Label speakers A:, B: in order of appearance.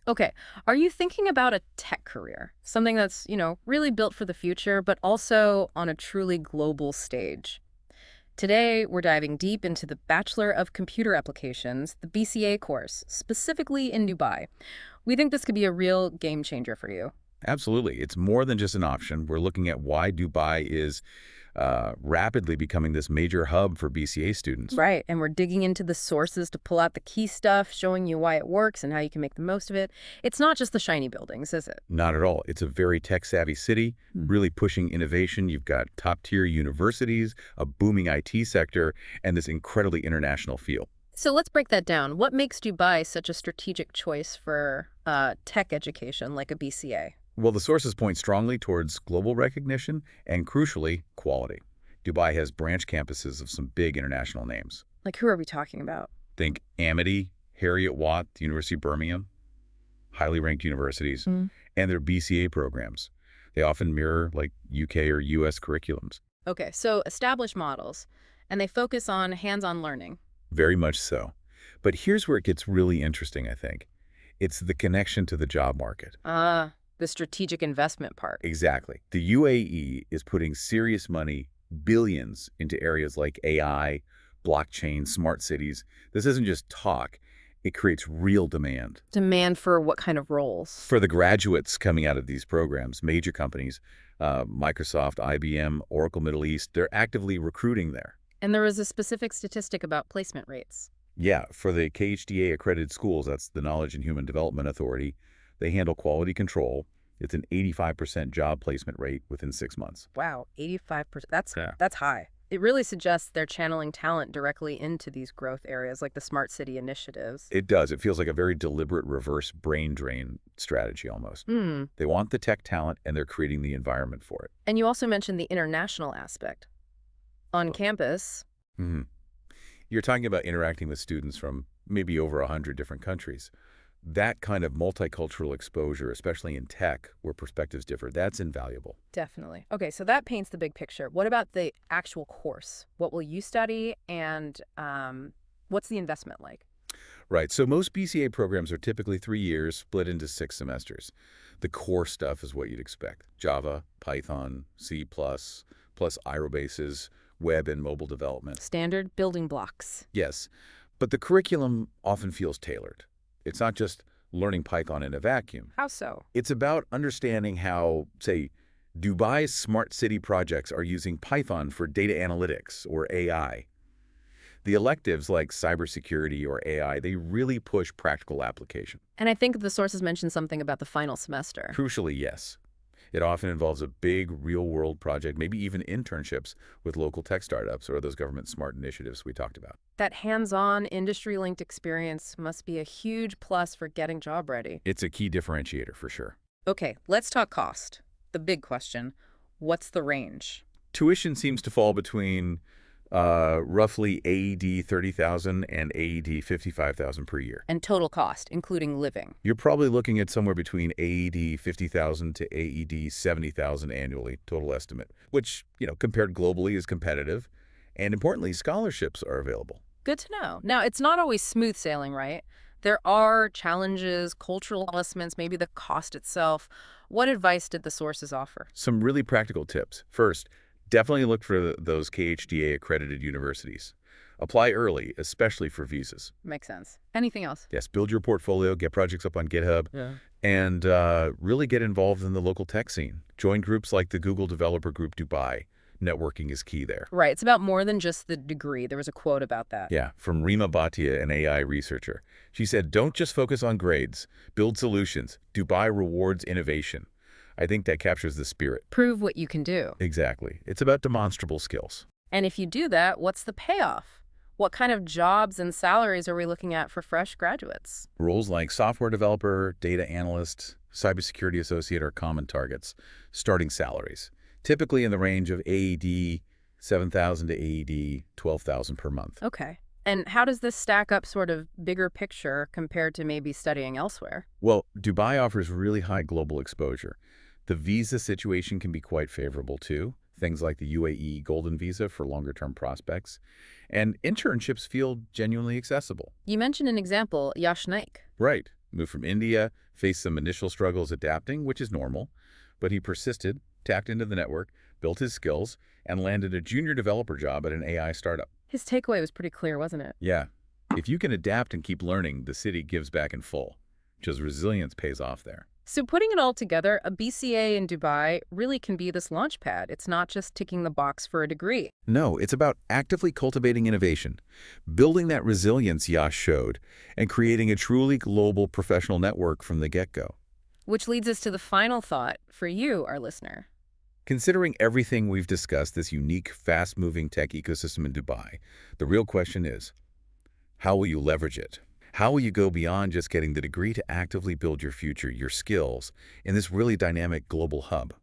A: Okay, are you thinking about a tech career? Something that's, really built for the future, but also on a truly global stage? Today, we're diving deep into the Bachelor of Computer Applications, the BCA course, specifically in Dubai. We think this could be a real game changer for you.
B: Absolutely. It's more than just an option. We're looking at why Dubai is rapidly becoming this major hub for BCA students.
A: Right, and we're digging into the sources to pull out the key stuff, showing you why it works and how you can make the most of it. It's not just the shiny buildings, is it?
B: Not at all. It's a very tech-savvy city, really pushing innovation. You've got top-tier universities, a booming IT sector, and this incredibly international feel.
A: So let's break that down. What makes Dubai such a strategic choice for tech education like a BCA?
B: Well, the sources point strongly towards global recognition and, crucially, quality. Dubai has branch campuses of some big international names.
A: Like, who are we talking about?
B: Think Amity, Heriot-Watt, the University of Birmingham, highly ranked universities, and their BCA programs. They often mirror like UK or US curriculums.
A: Okay, so established models, and they focus on hands-on learning.
B: Very much so. But here's where it gets really interesting, I think. It's the connection to the job market.
A: The strategic investment part.
B: Exactly. The UAE is putting serious money, billions, into areas like AI, blockchain, smart cities. This isn't just talk. It creates real demand.
A: Demand for what kind of roles?
B: For the graduates coming out of these programs, major companies, Microsoft, IBM, Oracle Middle East, they're actively recruiting there.
A: And there was a specific statistic about placement rates.
B: Yeah, for the KHDA accredited schools, that's the Knowledge and Human Development Authority, they handle quality control. It's an 85% job placement rate within 6 months.
A: Wow, 85%. That's
B: Yeah.
A: that's high. It really suggests they're channeling talent directly into these growth areas like the smart city initiatives.
B: It does. It feels like a very deliberate reverse brain drain strategy almost. They want the tech talent and they're creating the environment for it.
A: And you also mentioned the international aspect. On campus,
B: Mhm. You're talking about interacting with students from maybe over 100 different countries. That kind of multicultural exposure, especially in tech where perspectives differ, that's invaluable.
A: definitely. Okay, so that paints the big picture. What about the actual course? What will you study, and what's the investment like?
B: Right. So most BCA programs are typically 3 years, split into 6 semesters. The core stuff is what you'd expect. Java, Python, C++, plus Aerobases, web and mobile development.
A: Standard building blocks.
B: Yes, but the curriculum often feels tailored. It's not just learning Python in a vacuum.
A: How so?
B: It's about understanding how, say, Dubai's smart city projects are using Python for data analytics or AI. The electives like cybersecurity or AI, they really push practical application.
A: And I think the sources mentioned something about the final semester.
B: Crucially, yes. It often involves a big real-world project, maybe even internships with local tech startups or those government smart initiatives we talked about.
A: That hands-on, industry-linked experience must be a huge plus for getting job ready.
B: It's a key differentiator for sure.
A: Okay, let's talk cost. The big question. What's the range?
B: Tuition seems to fall between roughly AED 30,000 and AED 55,000 per year.
A: And total cost, including living.
B: You're probably looking at somewhere between AED 50,000 to AED 70,000 annually, total estimate, which, compared globally is competitive. And importantly, scholarships are available.
A: Good to know. Now, it's not always smooth sailing, right? There are challenges, cultural adjustments, maybe the cost itself. What advice did the sources offer?
B: Some really practical tips. First, definitely look for those KHDA accredited universities. Apply early, especially for visas.
A: Makes sense. Anything else?
B: Yes, build your portfolio, get projects up on GitHub,
A: Yeah.
B: and really get involved in the local tech scene. Join groups like the Google Developer Group Dubai. Networking is key there.
A: Right. It's about more than just the degree. There was a quote about that.
B: Yeah, from Rima Bhatia, an AI researcher. She said, don't just focus on grades. Build solutions. Dubai rewards innovation. I think that captures the spirit.
A: Prove what you can do.
B: Exactly. It's about demonstrable skills.
A: And if you do that, what's the payoff? What kind of jobs and salaries are we looking at for fresh graduates?
B: Roles like software developer, data analyst, cybersecurity associate are common targets. Starting salaries, typically in the range of AED 7,000 to AED 12,000 per month.
A: Okay. And how does this stack up sort of bigger picture compared to maybe studying elsewhere?
B: Well, Dubai offers really high global exposure. The visa situation can be quite favorable too. Things like the UAE Golden Visa for longer-term prospects. And internships feel genuinely accessible.
A: You mentioned an example, Yash Naik.
B: Right. Moved from India, faced some initial struggles adapting, which is normal, but he persisted, tapped into the network, built his skills, and landed a junior developer job at an AI startup.
A: His takeaway was pretty clear, wasn't it?
B: Yeah, if you can adapt and keep learning, the city gives back in full, because resilience pays off there.
A: So putting it all together, a BCA in Dubai really can be this launch pad. It's not just ticking the box for a degree.
B: No, it's about actively cultivating innovation, building that resilience Yash showed, and creating a truly global professional network from the get-go.
A: Which leads us to the final thought for you, our listener.
B: Considering everything we've discussed, this unique, fast-moving tech ecosystem in Dubai, the real question is, how will you leverage it? How will you go beyond just getting the degree to actively build your future, your skills, in this really dynamic global hub?